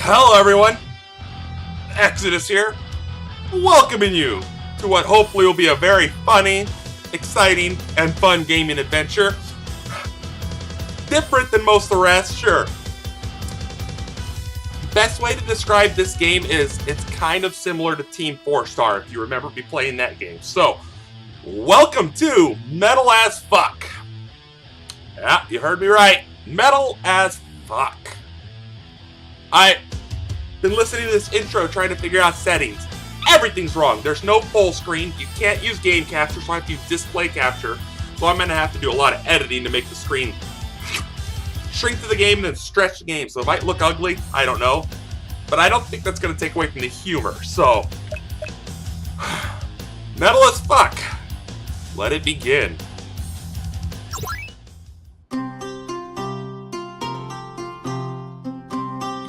Hello everyone, Exodus here, welcoming you to what hopefully will be a very funny, exciting, and fun gaming adventure. Different than most of the rest, sure. Best way to describe this game is it's kind of similar to Team 4 Star, if you remember me playing that game. So, welcome to Metal as Fuck. Yeah, you heard me right. Metal as Fuck. I've been listening to this intro trying to figure out settings. Everything's wrong. There's no full screen. You can't use game capture, so I have to use display capture. So I'm going to have to do a lot of editing to make the screen shrink to the game and then stretch the game. So it might look ugly. I don't know. But I don't think that's going to take away from the humor. So, Metal as Fuck. Let it begin.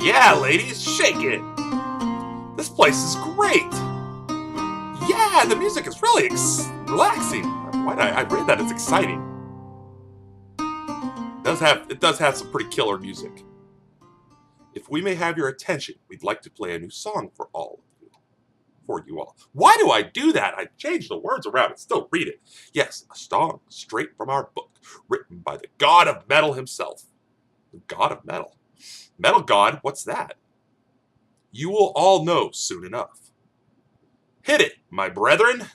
Yeah, ladies, shake it. This place is great. Yeah, the music is really relaxing. Why did I read that? It's exciting. It does have some pretty killer music. If we may have your attention, we'd like to play a new song for you all. Why do I do that? I changed the words around and still read it. Yes, a song straight from our book, written by the god of metal himself. The god of metal. Metal God, what's that? You will all know soon enough. Hit it, my brethren.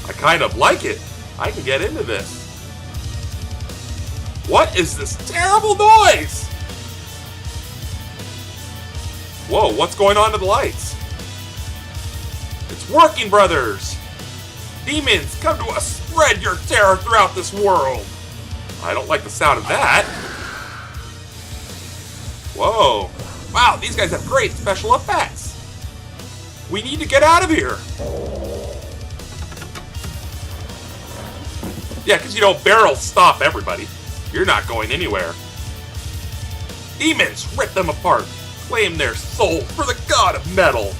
I kind of like it. I can get into this. What is this terrible noise? Whoa, what's going on to the lights? It's working, brothers. Demons, come to us. Spread your terror throughout this world. I don't like the sound of that. Whoa. Wow, these guys have great special effects. We need to get out of here. Yeah, because, barrels stop everybody. You're not going anywhere. Demons, rip them apart. Claim their soul for the god of metal.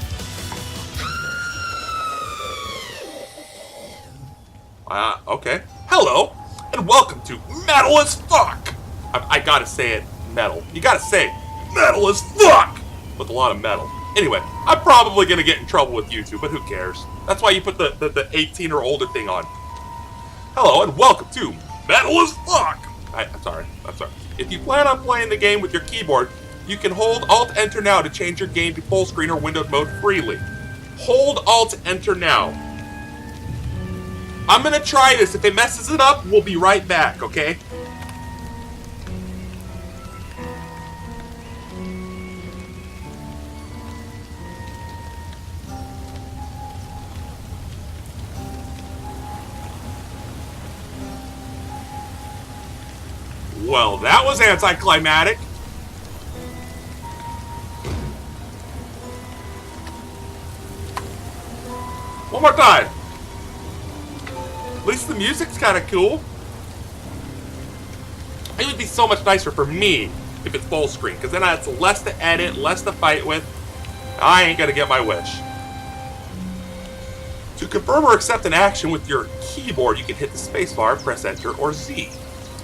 Okay. Hello, and welcome to Metal as Fuck! I gotta say it, metal. You gotta say, Metal as Fuck! With a lot of metal. Anyway, I'm probably gonna get in trouble with YouTube, but who cares? That's why you put the 18 or older thing on. Hello, and welcome to Metal as Fuck! I'm sorry. If you plan on playing the game with your keyboard, you can hold Alt-Enter now to change your game to full screen or windowed mode freely. Hold Alt-Enter now. I'm gonna try this. If it messes it up, we'll be right back, okay? Well, that was anticlimactic. One more time. At least the music's kind of cool. It would be so much nicer for me if it's full screen, because then it's less to edit, less to fight with. I ain't gonna get my wish. To confirm or accept an action with your keyboard, you can hit the spacebar, press Enter, or Z.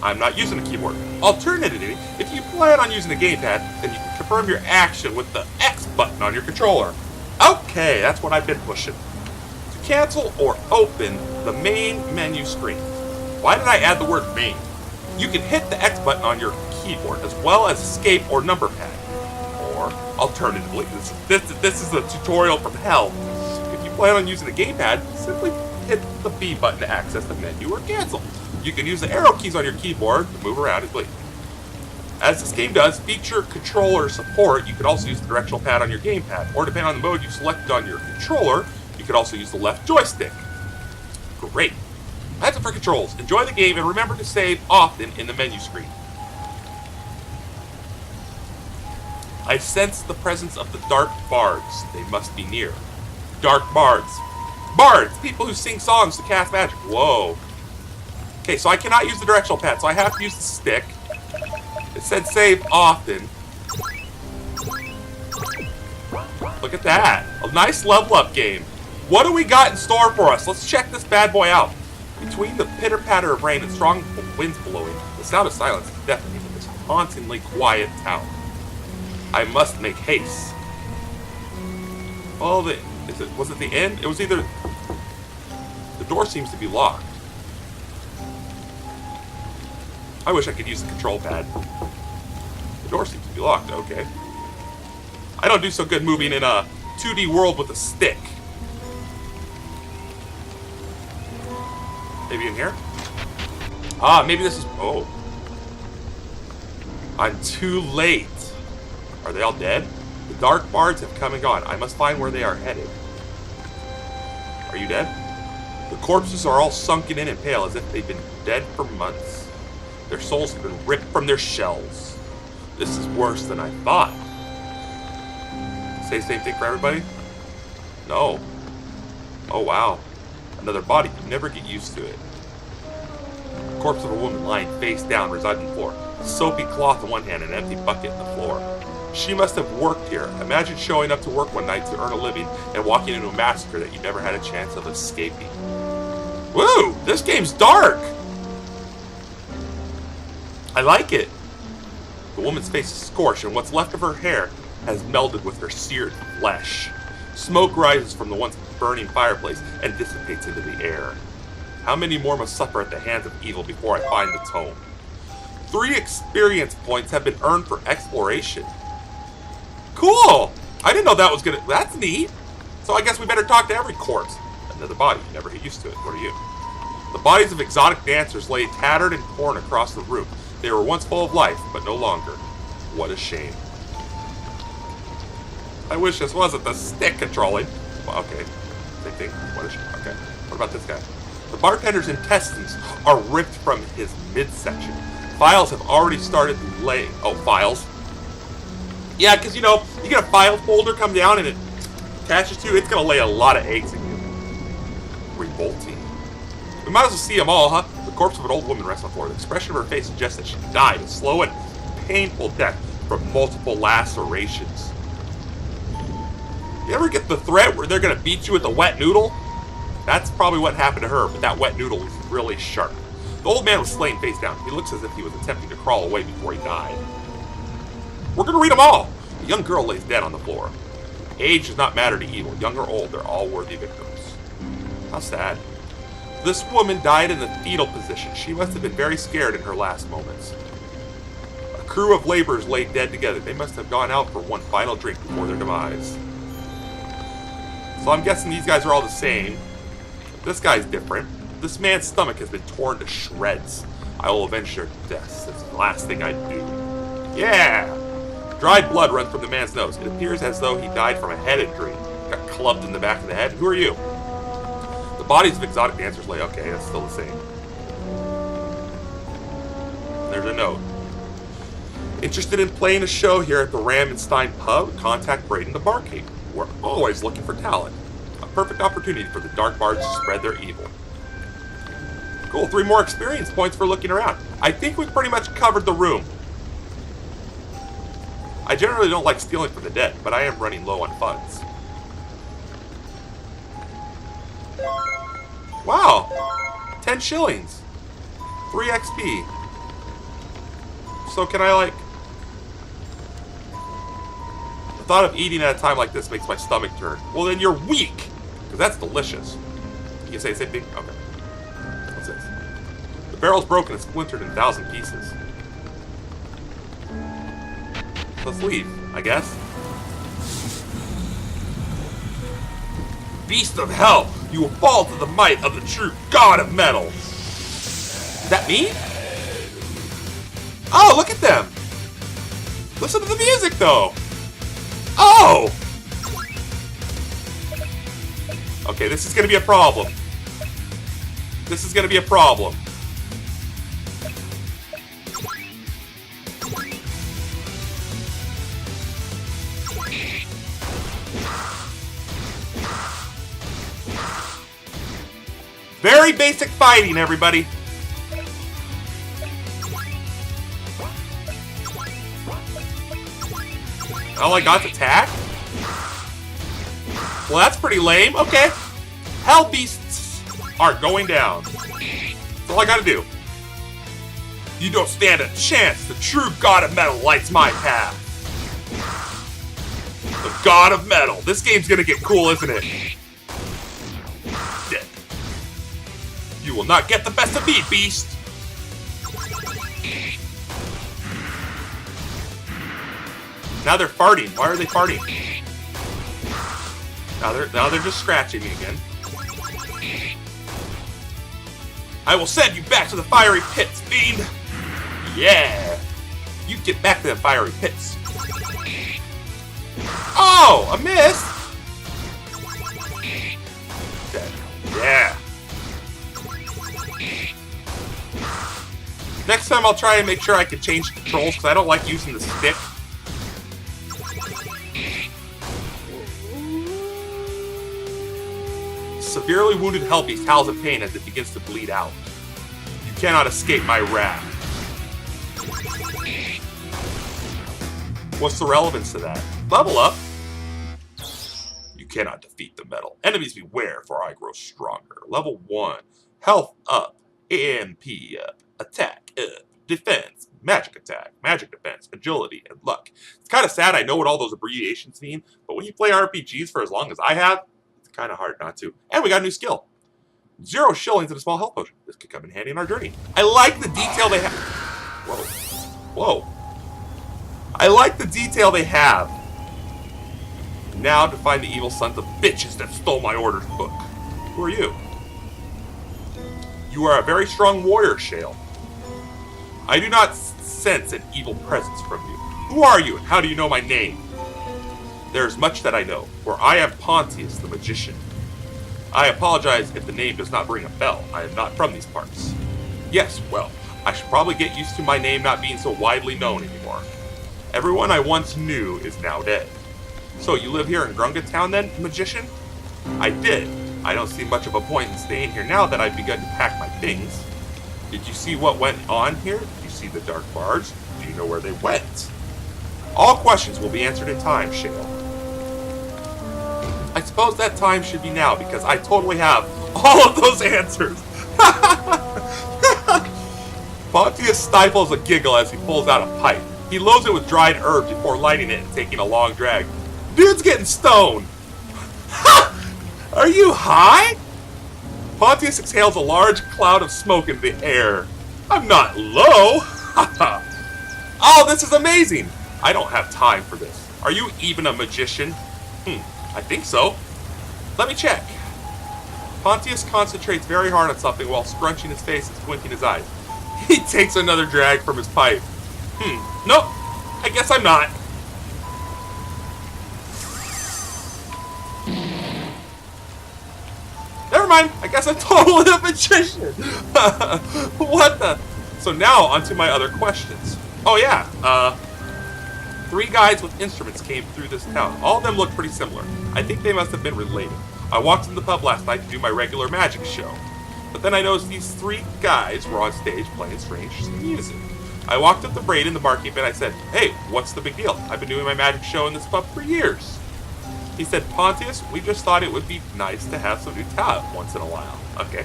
I'm not using a keyboard. Alternatively, if you plan on using a gamepad, then you can confirm your action with the X button on your controller. Okay, that's what I've been pushing. Cancel or open the main menu screen. Why did I add the word main? You can hit the X button on your keyboard as well as escape or number pad. Or alternatively, this is a tutorial from hell. If you plan on using a gamepad, simply hit the B button to access the menu or cancel. You can use the arrow keys on your keyboard to move around and play. As this game does feature controller support, you can also use the directional pad on your gamepad, or depending on the mode you selected on your controller, you could also use the left joystick. Great. That's it for controls. Enjoy the game and remember to save often in the menu screen. I sense the presence of the dark bards. They must be near. Dark bards. Bards! People who sing songs to cast magic. Whoa. Okay, so I cannot use the directional pad, so I have to use the stick. It said save often. Look at that. A nice level up game. What do we got in store for us? Let's check this bad boy out. Between the pitter-patter of rain and strong wind's blowing. The sound of silence is deafening in this hauntingly quiet town. I must make haste. Oh, was it the end? It was either... The door seems to be locked. I wish I could use the control pad. The door seems to be locked, okay. I don't do so good moving in a 2D world with a stick. Maybe in here? Ah, maybe this is... Oh. I'm too late. Are they all dead? The dark bards have come and gone. I must find where they are headed. Are you dead? The corpses are all sunken in and pale as if they've been dead for months. Their souls have been ripped from their shells. This is worse than I thought. Say the same thing for everybody? No. Oh, wow. Another body. You never get used to it. The corpse of a woman lying face down resides on the floor. A soapy cloth in one hand and an empty bucket in the floor. She must have worked here. Imagine showing up to work one night to earn a living and walking into a massacre that you never had a chance of escaping. Woo! This game's dark! I like it. The woman's face is scorched and what's left of her hair has melded with her seared flesh. Smoke rises from the once burning fireplace and dissipates into the air. How many more must suffer at the hands of evil before I find the tome? 3 experience points have been earned for exploration. Cool! I didn't know that was gonna... That's neat. So I guess we better talk to every corpse. Another body. You never get used to it. What are you? The bodies of exotic dancers lay tattered and torn across the room. They were once full of life, but no longer. What a shame. I wish this wasn't the stick controlling. Well, okay. Same thing. What a shame. Okay. What about this guy? The bartender's intestines are ripped from his midsection. Files have already started laying... Oh, files? Yeah, because, you know, you get a file folder come down and it attaches to you, it's going to lay a lot of eggs in you. Revolting. We might as well see them all, huh? The corpse of an old woman rests on the floor. The expression of her face suggests that she died a slow and painful death from multiple lacerations. You ever get the threat where they're going to beat you with a wet noodle? That's probably what happened to her, but that wet noodle was really sharp. The old man was slain face down. He looks as if he was attempting to crawl away before he died. We're going to read them all. A young girl lays dead on the floor. Age does not matter to evil. Young or old, they're all worthy victims. How sad. This woman died in the fetal position. She must have been very scared in her last moments. A crew of laborers lay dead together. They must have gone out for one final drink before their demise. So I'm guessing these guys are all the same. This guy's different. This man's stomach has been torn to shreds. I will avenge their deaths. That's the last thing I'd do. Yeah! Dried blood runs from the man's nose. It appears as though he died from a head injury. Got clubbed in the back of the head. Who are you? The bodies of exotic dancers lay. Okay, that's still the same. There's a note. Interested in playing a show here at the Ramenstein Pub? Contact Braden the barkeep. We're always looking for talent. A perfect opportunity for the dark bards to spread their evil. Cool, 3 more experience points for looking around. I think we've pretty much covered the room. I generally don't like stealing from the dead, but I am running low on funds. Wow! 10 shillings. 3 XP. So can I, like... The thought of eating at a time like this makes my stomach turn. Well, then you're weak! Because that's delicious. You can say the same thing? Okay. What's this? The barrel's broken and splintered in 1,000 pieces. Let's leave, I guess. Beast of hell, you will fall to the might of the true god of metal. Is that me? Oh, look at them. Listen to the music, though. Oh! Okay, this is going to be a problem. This is going to be a problem. Very basic fighting, everybody. All I got's attack? Well, that's pretty lame. Okay. Hell beasts are going down. That's all I gotta do. You don't stand a chance. The true god of metal lights my path. The god of metal. This game's gonna get cool, isn't it? Dead. You will not get the best of me, beast. Now they're farting. Why are they farting? Now they're just scratching me again. I will send you back to the fiery pits, fiend. Yeah. You get back to the fiery pits. Oh, a miss. Dead. Yeah. Next time I'll try and make sure I can change controls because I don't like using the stick. Severely wounded Helpy howls in pain as it begins to bleed out. You cannot escape my wrath. What's the relevance to that? Level up. You cannot defeat the metal. Enemies beware, for I grow stronger. Level 1. Health up. AMP up. Attack up. Defense. Magic attack. Magic defense. Agility. And luck. It's kind of sad I know what all those abbreviations mean, but when you play RPGs for as long as I have, kind of hard not to. And we got a new skill. 0 shillings and a small health potion. This could come in handy in our journey. I like the detail they have. Whoa. Whoa. I like the detail they have. Now to find the evil sons of bitches that stole my orders book. Who are you? You are a very strong warrior, Shale. I do not sense an evil presence from you. Who are you and how do you know my name? There is much that I know, for I am Pontius the Magician. I apologize if the name does not ring a bell. I am not from these parts. Yes, well, I should probably get used to my name not being so widely known anymore. Everyone I once knew is now dead. So you live here in Grunga Town then, Magician? I did. I don't see much of a point in staying here now that I've begun to pack my things. Did you see what went on here? Did you see the dark bards? Do you know where they went? All questions will be answered in time, Shale. I suppose that time should be now, because I totally have all of those answers. Pontius stifles a giggle as he pulls out a pipe. He loads it with dried herbs before lighting it and taking a long drag. Dude's getting stoned. Are you high? Pontius exhales a large cloud of smoke into the air. I'm not low. Oh, this is amazing. I don't have time for this. Are you even a magician? I think so. Let me check. Pontius concentrates very hard on something while scrunching his face and squinting his eyes. He takes another drag from his pipe. Nope. I guess I'm not. Never mind. I guess I'm totally a magician. What the? So now, onto my other questions. Oh yeah, 3 guys with instruments came through this town. All of them look pretty similar. I think they must have been related. I walked in the pub last night to do my regular magic show. But then I noticed these 3 guys were on stage playing strange music. I walked up to Braden, the barkeep, and I said, "Hey, what's the big deal? I've been doing my magic show in this pub for years." He said, "Pontius, we just thought it would be nice to have some new talent once in a while." Okay.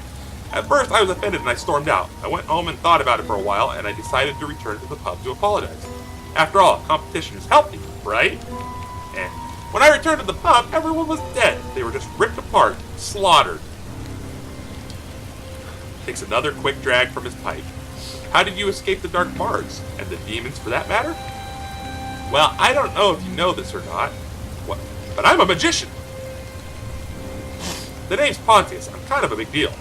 At first, I was offended and I stormed out. I went home and thought about it for a while, and I decided to return to the pub to apologize. After all, competition is healthy, right? And when I returned to the pub, everyone was dead. They were just ripped apart, slaughtered. Takes another quick drag from his pipe. How did you escape the dark bards? And the demons, for that matter? Well, I don't know if you know this or not. What? But I'm a magician. The name's Pontius. I'm kind of a big deal.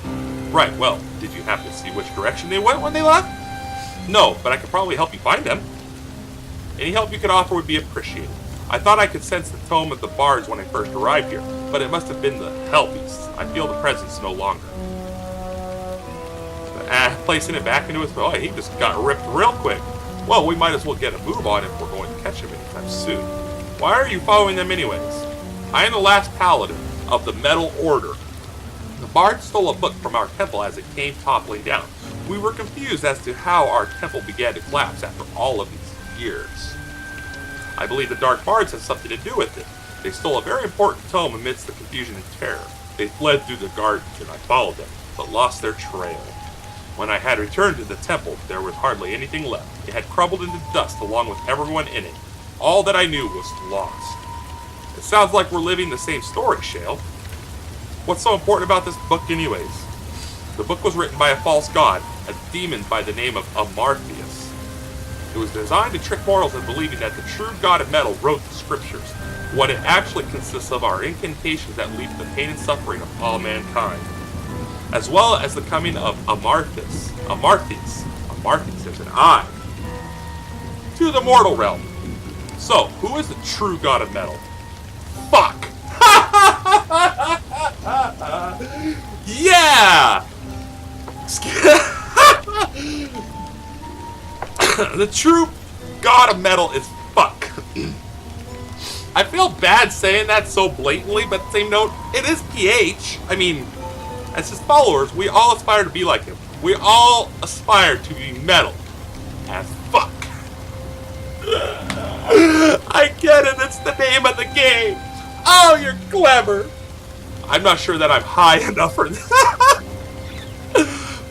Right, well, did you happen to see which direction they went when they left? No, but I could probably help you find them. Any help you could offer would be appreciated. I thought I could sense the tone of the bards when I first arrived here, but it must have been the Helpies. I feel the presence no longer. Placing it back into his... Oh, he just got ripped real quick. Well, we might as well get a move on if we're going to catch him anytime soon. Why are you following them anyways? I am the last paladin of the Metal Order. The bard stole a book from our temple as it came toppling down. We were confused as to how our temple began to collapse after all of these years. I believe the Dark Bards have something to do with it. They stole a very important tome amidst the confusion and terror. They fled through the gardens and I followed them, but lost their trail. When I had returned to the temple, there was hardly anything left. It had crumbled into dust along with everyone in it. All that I knew was lost. It sounds like we're living the same story, Shale. What's so important about this book anyways? The book was written by a false god, a demon by the name of Amartheus. It was designed to trick mortals into believing that the true god of metal wrote the scriptures. What it actually consists of are incantations that lead to the pain and suffering of all mankind, as well as the coming of Amartheus is an I, to the mortal realm. So, who is the true god of metal? Fuck! Yeah! The true god of metal is Phuk. I feel bad saying that so blatantly, but at the same note, it is PH. I mean, as his followers, we all aspire to be like him. We all aspire to be metal. As Phuk. I get it, it's the name of the game. Oh, you're clever. I'm not sure that I'm high enough for that.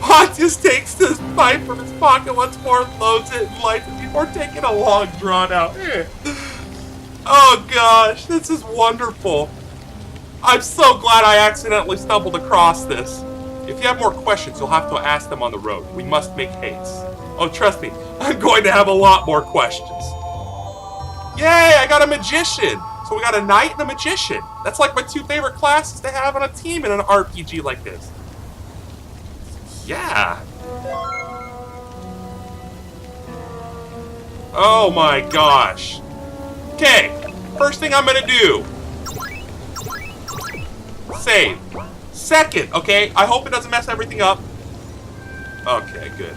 Pot just takes this pipe from his pocket once more, loads it, and lights it before taking a long, drawn-out. Oh gosh, this is wonderful. I'm so glad I accidentally stumbled across this. If you have more questions, you'll have to ask them on the road. We must make haste. Oh, trust me, I'm going to have a lot more questions. Yay, I got a magician. So we got a knight and a magician. That's like my two favorite classes to have on a team in an RPG like this. Yeah. Oh my gosh. Okay, first thing I'm gonna do. Save. Second, okay, I hope it doesn't mess everything up. Okay, good.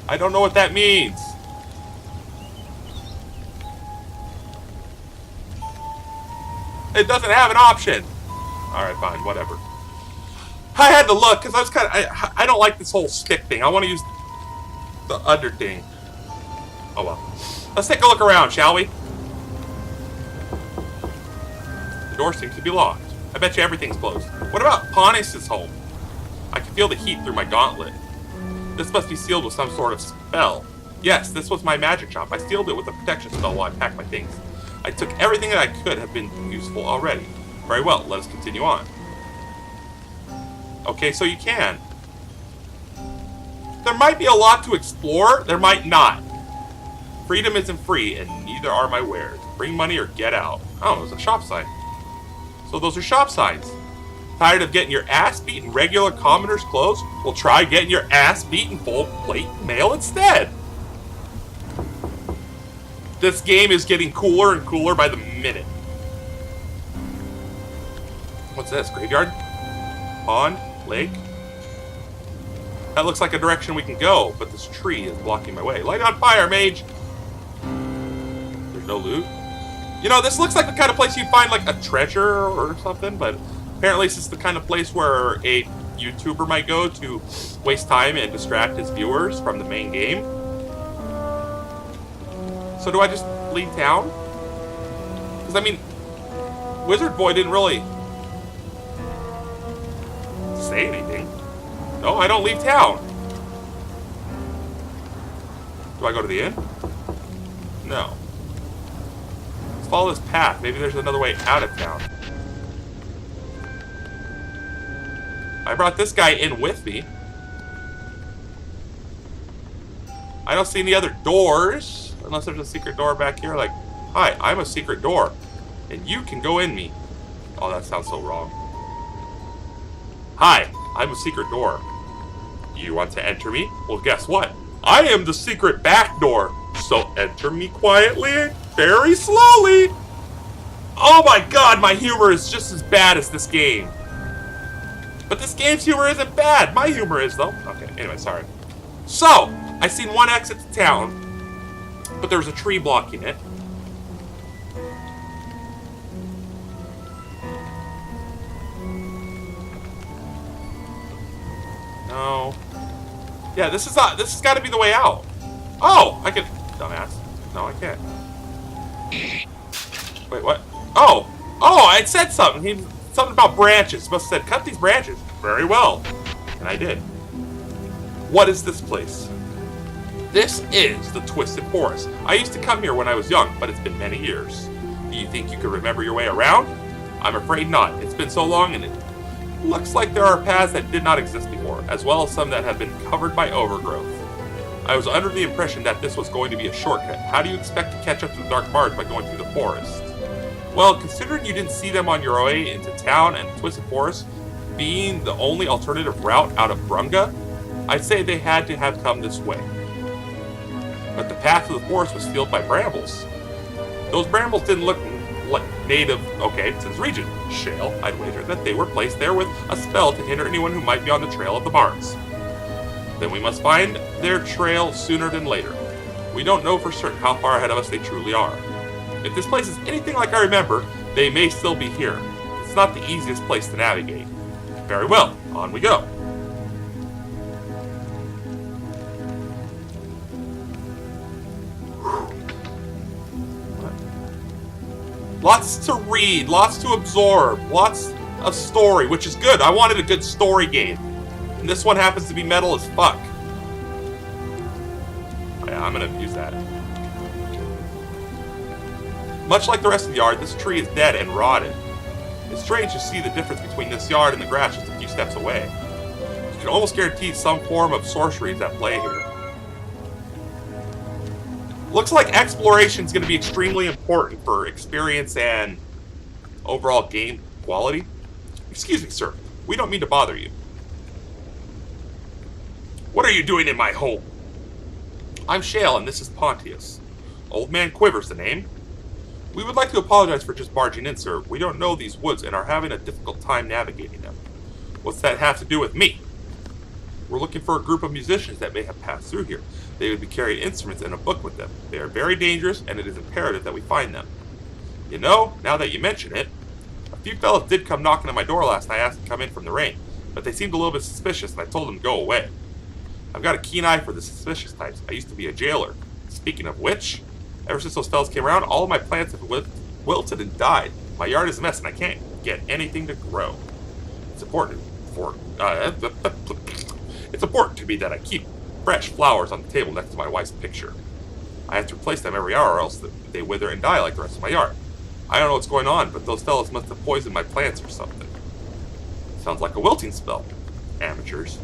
I don't know what that means. It doesn't have an option. Alright, fine, whatever. I had to look, because I was kind of... I don't like this whole stick thing. I want to use the under thing. Oh well. Let's take a look around, shall we? The door seems to be locked. I bet you everything's closed. What about Pontus' home? I can feel the heat through my gauntlet. This must be sealed with some sort of spell. Yes, this was my magic shop. I sealed it with a protection spell while I packed my things. I took everything that I could have been useful already. Very well, let us continue on. Okay, so you can. There might be a lot to explore, there might not. Freedom isn't free, and neither are my wares. Bring money or get out. Oh, there's a shop sign. So those are shop signs. Tired of getting your ass beat in regular commoner's clothes? Well, try getting your ass beat in full plate mail instead. This game is getting cooler and cooler by the minute. What's this? Graveyard? Pond? Lake? That looks like a direction we can go, but this tree is blocking my way. Light on fire, mage! There's no loot. You know, this looks like the kind of place you find like a treasure or something, but apparently this is the kind of place where a YouTuber might go to waste time and distract his viewers from the main game. So do I just leave town? Because, I mean, Wizard Boy didn't really say anything. No, I don't leave town. Do I go to the inn? No. Let's follow this path. Maybe there's another way out of town. I brought this guy in with me. I don't see any other doors. Unless there's a secret door back here. Like, hi, I'm a secret door. And you can go in me. Oh, that sounds so wrong. Hi, I'm a secret door. You want to enter me? Well, guess what? I am the secret back door. So enter me quietly and very slowly. Oh my god, my humor is just as bad as this game. But this game's humor isn't bad. My humor is, though. Okay, anyway, sorry. So, I seen one exit to town, but there's a tree blocking it. No. Yeah, this has got to be the way out. Oh, I can... Dumbass. No, I can't. Wait, what? Oh! Oh, I said something! Something about branches. Must have said, cut these branches. Very well. And I did. What is this place? This is the Twisted Forest. I used to come here when I was young, but it's been many years. Do you think you could remember your way around? I'm afraid not. It's been so long, and it looks like there are paths that did not exist before, as well as some that have been covered by overgrowth. I was under the impression that this was going to be a shortcut. How do you expect to catch up to the Dark Bards by going through the forest? Well, considering you didn't see them on your way into town and Twisted Forest being the only alternative route out of Brunga, I'd say they had to have come this way. But the path to the forest was filled by brambles. Those brambles didn't look like native, okay, to this region. Shale, I'd wager that they were placed there with a spell to hinder anyone who might be on the trail of the bards. Then we must find their trail sooner than later. We don't know for certain how far ahead of us they truly are. If this place is anything like I remember, they may still be here. It's not the easiest place to navigate. Very well, on we go. Lots to read, lots to absorb, lots of story, which is good. I wanted a good story game. And this one happens to be metal as fuck. Yeah, I'm gonna use that. Much like the rest of the yard, this tree is dead and rotted. It's strange to see the difference between this yard and the grass just a few steps away. You can almost guarantee some form of sorcery is at play here. Looks like exploration is going to be extremely important for experience and overall game quality. Excuse me, sir. We don't mean to bother you. What are you doing in my home? I'm Shale, and this is Pontius. Old Man Quiver's the name. We would like to apologize for just barging in, sir. We don't know these woods and are having a difficult time navigating them. What's that have to do with me? We're looking for a group of musicians that may have passed through here. They would be carrying instruments and a book with them. They are very dangerous, and it is imperative that we find them. You know, now that you mention it, a few fellas did come knocking on my door last night asking to come in from the rain, but they seemed a little bit suspicious, and I told them to go away. I've got a keen eye for the suspicious types. I used to be a jailer. Speaking of which, ever since those fellas came around, all of my plants have wilted and died. My yard is a mess, and I can't get anything to grow. It's important to me that I keep fresh flowers on the table next to my wife's picture. I have to replace them every hour or else they wither and die like the rest of my yard. I don't know what's going on, but those fellas must have poisoned my plants or something. Sounds like a wilting spell. Amateurs.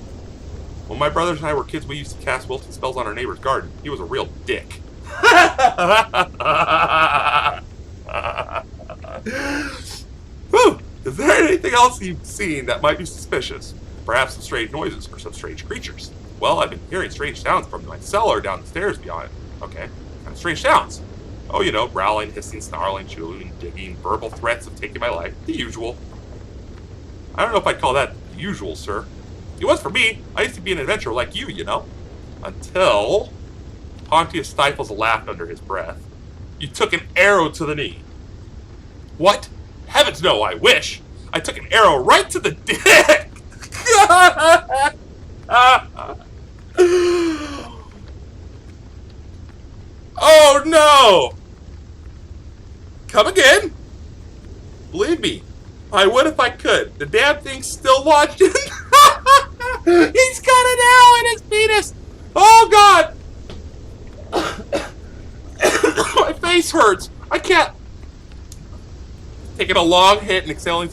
When my brothers and I were kids, we used to cast wilting spells on our neighbor's garden. He was a real dick. Whew. Is there anything else you've seen that might be suspicious? Perhaps some strange noises or some strange creatures. Well, I've been hearing strange sounds from my cellar down the stairs beyond it. Okay, kind of strange sounds. Oh, you know, growling, hissing, snarling, chewing, digging, verbal threats of taking my life. The usual. I don't know if I'd call that the usual, sir. It was for me. I used to be an adventurer like you know. Until Pontius stifles a laugh under his breath. You took an arrow to the knee. What? Heavens no, I wish. I took an arrow right to the dick. Oh no! Come again? Believe me, I would if I could. The damn thing's still lodged in. He's got an arrow in his penis! Oh god! My face hurts. I can't. Taking a long hit and exhaling.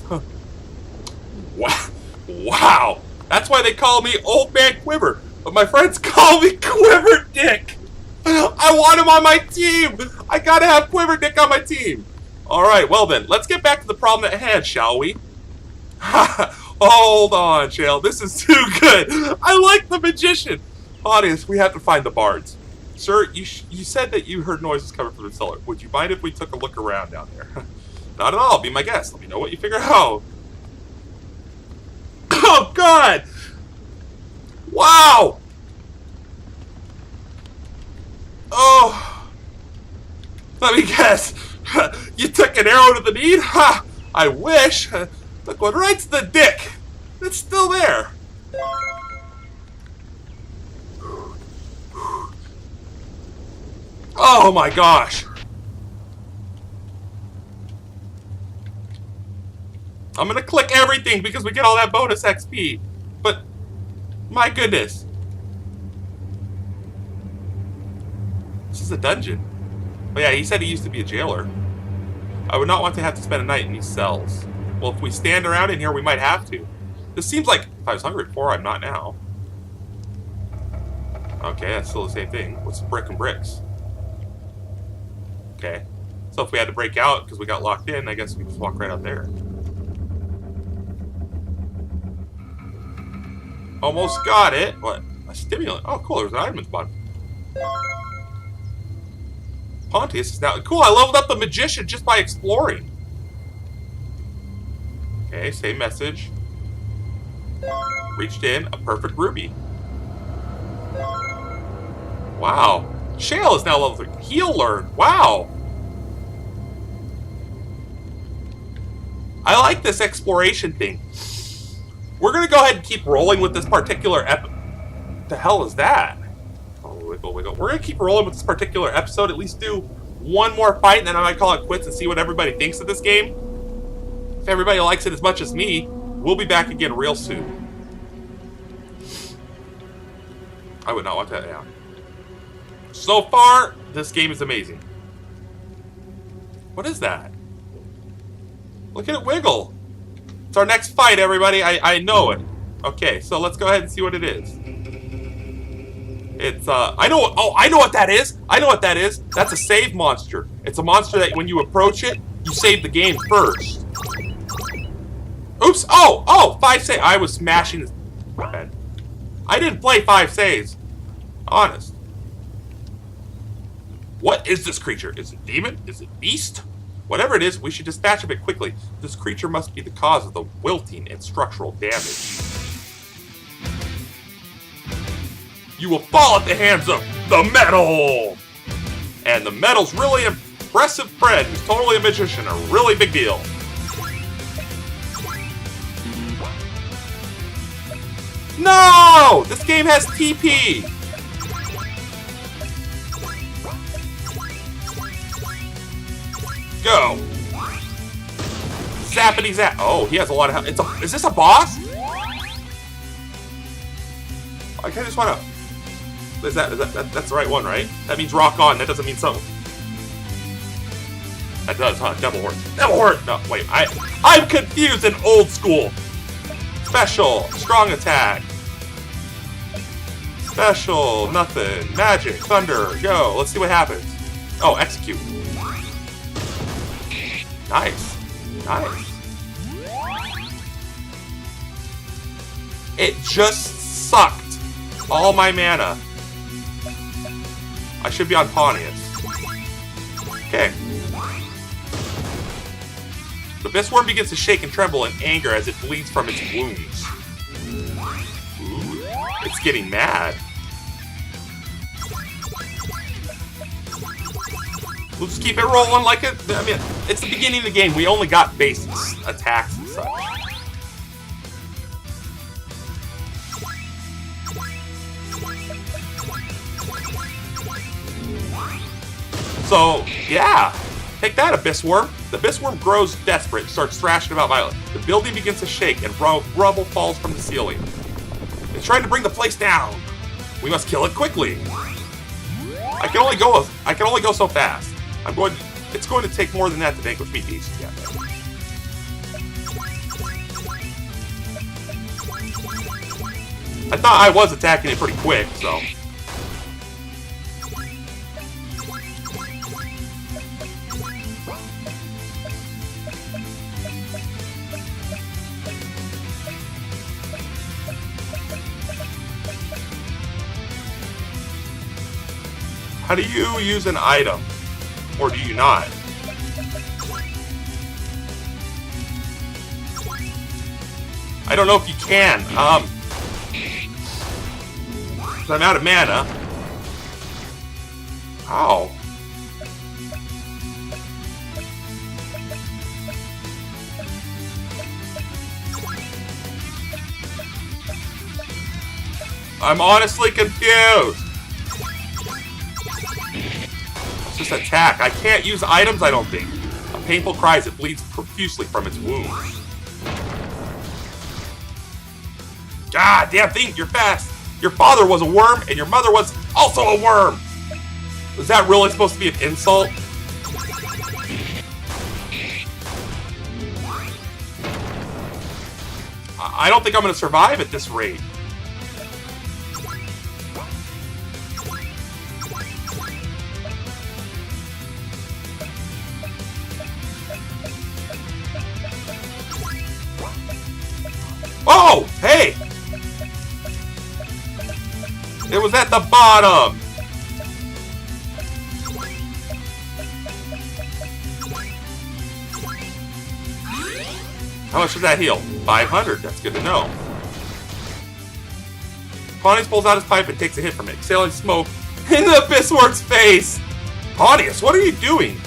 Wow. That's why they call me Old Man Quiver. But my friends call me Quiver Dick. I want him on my team. I gotta have Quiver Dick on my team. Alright, well then, let's get back to the problem at hand, shall we? Hold on, Shale. This is too good. I like the magician. Audience, we have to find the bards. Sir, you said that you heard noises coming from the cellar. Would you mind if we took a look around down there? Not at all. Be my guest. Let me know what you figure out. Oh, God! Wow! Oh! Let me guess. You took an arrow to the knee? Ha! I wish. Took one right to the dick. It's still there. Oh my gosh. I'm gonna click everything because we get all that bonus XP. But, my goodness. This is a dungeon. Oh yeah, he said he used to be a jailer. I would not want to have to spend a night in these cells. Well, if we stand around in here, we might have to. This seems like, if I was hungry before, I'm not now. Okay, that's still the same thing. What's brick and bricks? Okay. So if we had to break out because we got locked in, I guess we just walk right out there. Almost got it. What? A stimulant. Oh, cool. There's an item at the bottom. Pontius is now... Cool, I leveled up the magician just by exploring. Okay, same message. Reached in. A perfect ruby. Wow. Shale is now level 3. Heal learn. Wow. I like this exploration thing. We're going to go ahead and keep rolling with this particular What the hell is that? Oh, wiggle, wiggle. We're going to keep rolling with this particular episode. At least do one more fight, and then I might call it quits and see what everybody thinks of this game. If everybody likes it as much as me, we'll be back again real soon. I would not want that down. So far, this game is amazing. What is that? Look at it wiggle. It's our next fight, everybody. I know it. Okay, so let's go ahead and see what it is. It's, I know what that is. I know what that is. That's a save monster. It's a monster that when you approach it, you save the game first. Oops. Oh, 5 save. I was smashing this. Bad. I didn't play 5 saves. Honest. What is this creature? Is it demon? Is it beast? Whatever it is, we should dispatch of it quickly. This creature must be the cause of the wilting and structural damage. You will fall at the hands of the metal! And the metal's really impressive friend who's totally a magician, a really big deal. No! This game has TP! Go! Zappity zap! Oh, he has a lot of health. Is this a boss? I kind of just want to... That's the right one, right? That means rock on. That doesn't mean something. That does, huh? Devil Horde. Devil Horde! No, wait. I'm confused and old school. Special. Strong attack. Special. Nothing. Magic. Thunder. Go. Let's see what happens. Oh, execute. Nice. Nice. It just sucked all my mana. I should be on Pontius. Okay. The Abyss Worm begins to shake and tremble in anger as it bleeds from its wounds. Ooh, it's getting mad. We'll just keep it rolling like it. I mean, it's the beginning of the game. We only got basic attacks and such. So, yeah. Take that, Abyss Worm. The Abyss Worm grows desperate and starts thrashing about violently. The building begins to shake and rubble falls from the ceiling. It's trying to bring the place down. We must kill it quickly. I can only go so fast. It's going to take more than that to vanquish me, Beast. Yeah. I thought I was attacking it pretty quick, so. How do you use an item? Or do you not? I don't know if you can. I'm out of mana. Ow. I'm honestly confused. Just attack. I can't use items, I don't think. A painful cry as it bleeds profusely from its wounds. God damn thing, you're fast. Your father was a worm, and your mother was also a worm. Was that really supposed to be an insult? I don't think I'm going to survive at this rate. Oh, hey! It was at the bottom. How much does that heal? 500. That's good to know. Pontius pulls out his pipe and takes a hit from it, exhaling smoke into Abyssworm's face. Pontius, what are you doing?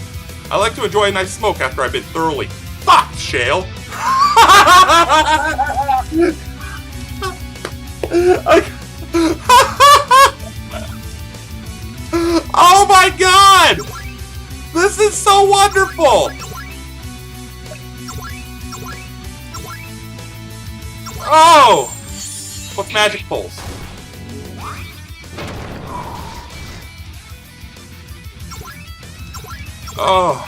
I like to enjoy a nice smoke after I've been thoroughly fucked, Shale. Oh my god! This is so wonderful! Oh! What's Magic Pulse? Oh.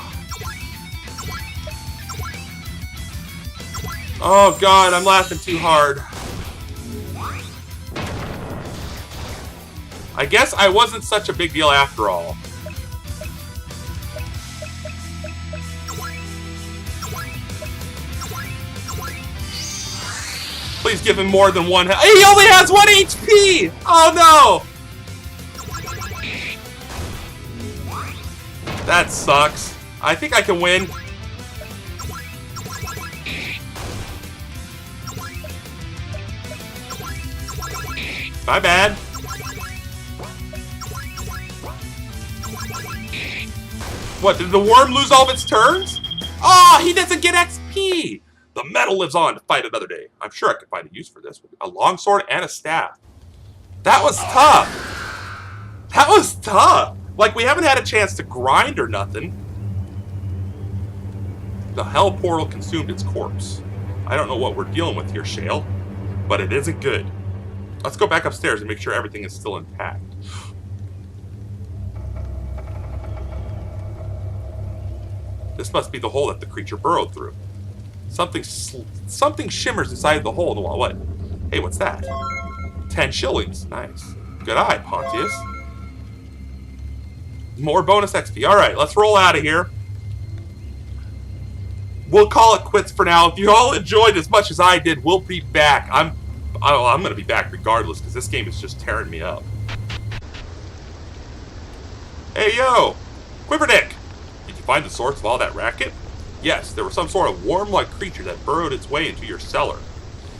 Oh god, I'm laughing too hard. I guess I wasn't such a big deal after all. Please give him more than one. He only has 1 HP! Oh no! That sucks. I think I can win. My bad. What, did the worm lose all of its turns? Oh, he doesn't get XP! The metal lives on to fight another day. I'm sure I could find a use for this. A longsword and a staff. That was tough. That was tough. Like, we haven't had a chance to grind or nothing. The hell portal consumed its corpse. I don't know what we're dealing with here, Shale, but it isn't good. Let's go back upstairs and make sure everything is still intact. This must be the hole that the creature burrowed through. Something shimmers inside the hole in the wall. What? Hey, what's that? 10 shillings. Nice. Good eye, Pontius. More bonus XP. Alright, let's roll out of here. We'll call it quits for now. If you all enjoyed as much as I did, we'll be back. I'm going to be back regardless, because this game is just tearing me up. Hey, yo! Quiverdick! Did you find the source of all that racket? Yes, there was some sort of worm-like creature that burrowed its way into your cellar.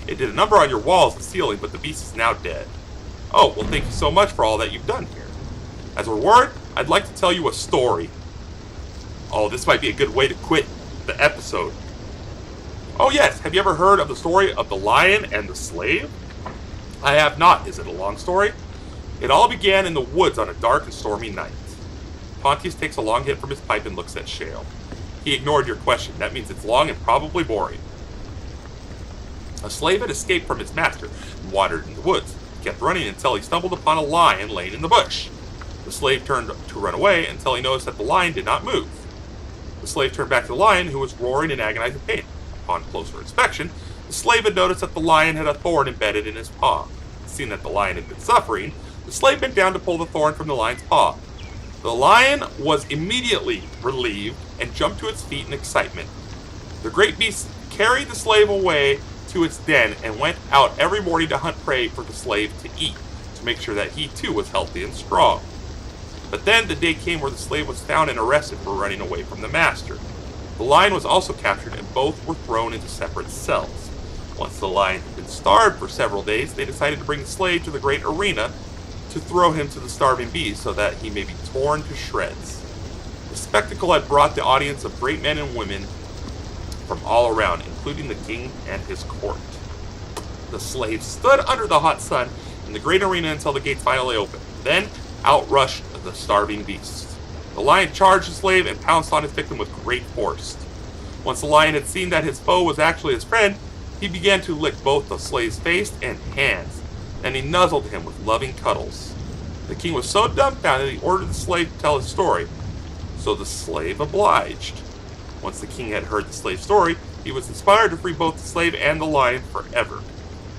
It did a number on your walls and ceiling, but the beast is now dead. Oh, well, thank you so much for all that you've done here. As a reward, I'd like to tell you a story. Oh, this might be a good way to quit the episode. Oh yes, have you ever heard of the story of the lion and the slave? I have not. Is it a long story? It all began in the woods on a dark and stormy night. Pontius takes a long hit from his pipe and looks at Shale. He ignored your question. That means it's long and probably boring. A slave had escaped from his master and wandered in the woods. He kept running until he stumbled upon a lion laying in the bush. The slave turned to run away until he noticed that the lion did not move. The slave turned back to the lion, who was roaring in agonizing pain. Upon closer inspection, the slave had noticed that the lion had a thorn embedded in his paw. Seeing that the lion had been suffering, the slave bent down to pull the thorn from the lion's paw. The lion was immediately relieved and jumped to its feet in excitement. The great beast carried the slave away to its den and went out every morning to hunt prey for the slave to eat, to make sure that he too was healthy and strong. But then the day came where the slave was found and arrested for running away from the master. The lion was also captured and both were thrown into separate cells. Once the lion had been starved for several days, they decided to bring the slave to the great arena to throw him to the starving beast so that he may be torn to shreds. The spectacle had brought the audience of great men and women from all around, including the king and his court. The slave stood under the hot sun in the great arena until the gates finally opened. Then out rushed the starving beast. The lion charged the slave and pounced on his victim with great force. Once the lion had seen that his foe was actually his friend, He began to lick both the slave's face and hands, and he nuzzled him with loving cuddles. The king was so dumbfounded he ordered the slave to tell his story, so the slave obliged. Once the king had heard the slave's story, he was inspired to free both the slave and the lion forever.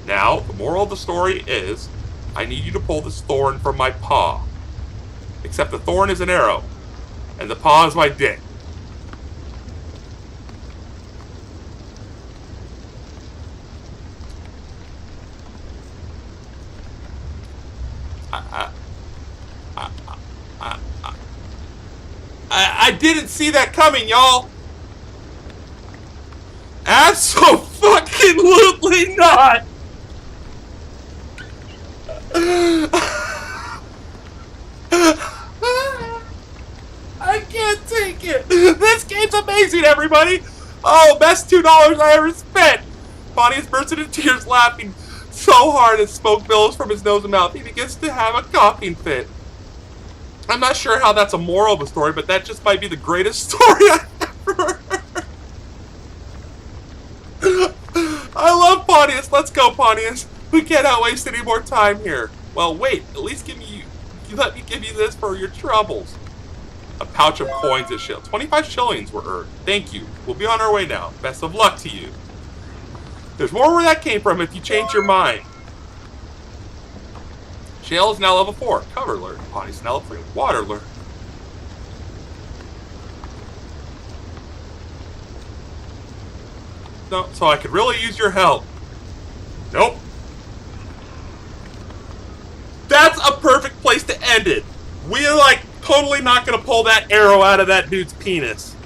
Now, the moral of the story is, I need you to pull this thorn from my paw. Except the thorn is an arrow, and the paw is my dick. I didn't see that coming, y'all. Absolutely not. I can't take it. This game's amazing, everybody. Oh, best $2 I ever spent. Pontius burst into tears, laughing so hard as smoke billows from his nose and mouth. He begins to have a coughing fit. I'm not sure how that's a moral of a story, but that just might be the greatest story I've ever heard. I love Pontius. Let's go, Pontius. We cannot waste any more time here. Well, wait. At least let me give you this for your troubles. A pouch of coins and shillings. 25 shillings were earned. Thank you. We'll be on our way now. Best of luck to you. There's more where that came from if you change your mind. Shale is now level 4. Cover learned. Pontius is now level 3. Water learned. No, so I could really use your help. Nope. That's a perfect place to end it. We're like totally not going to pull that arrow out of that dude's penis.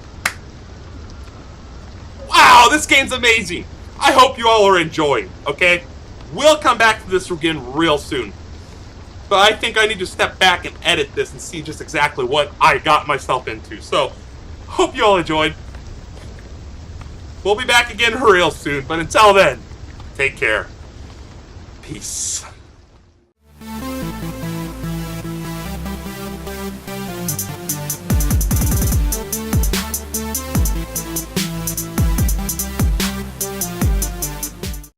Wow, this game's amazing. I hope you all are enjoying, okay? We'll come back to this again real soon. But I think I need to step back and edit this and see just exactly what I got myself into. So, hope you all enjoyed. We'll be back again real soon, but until then, take care. Peace.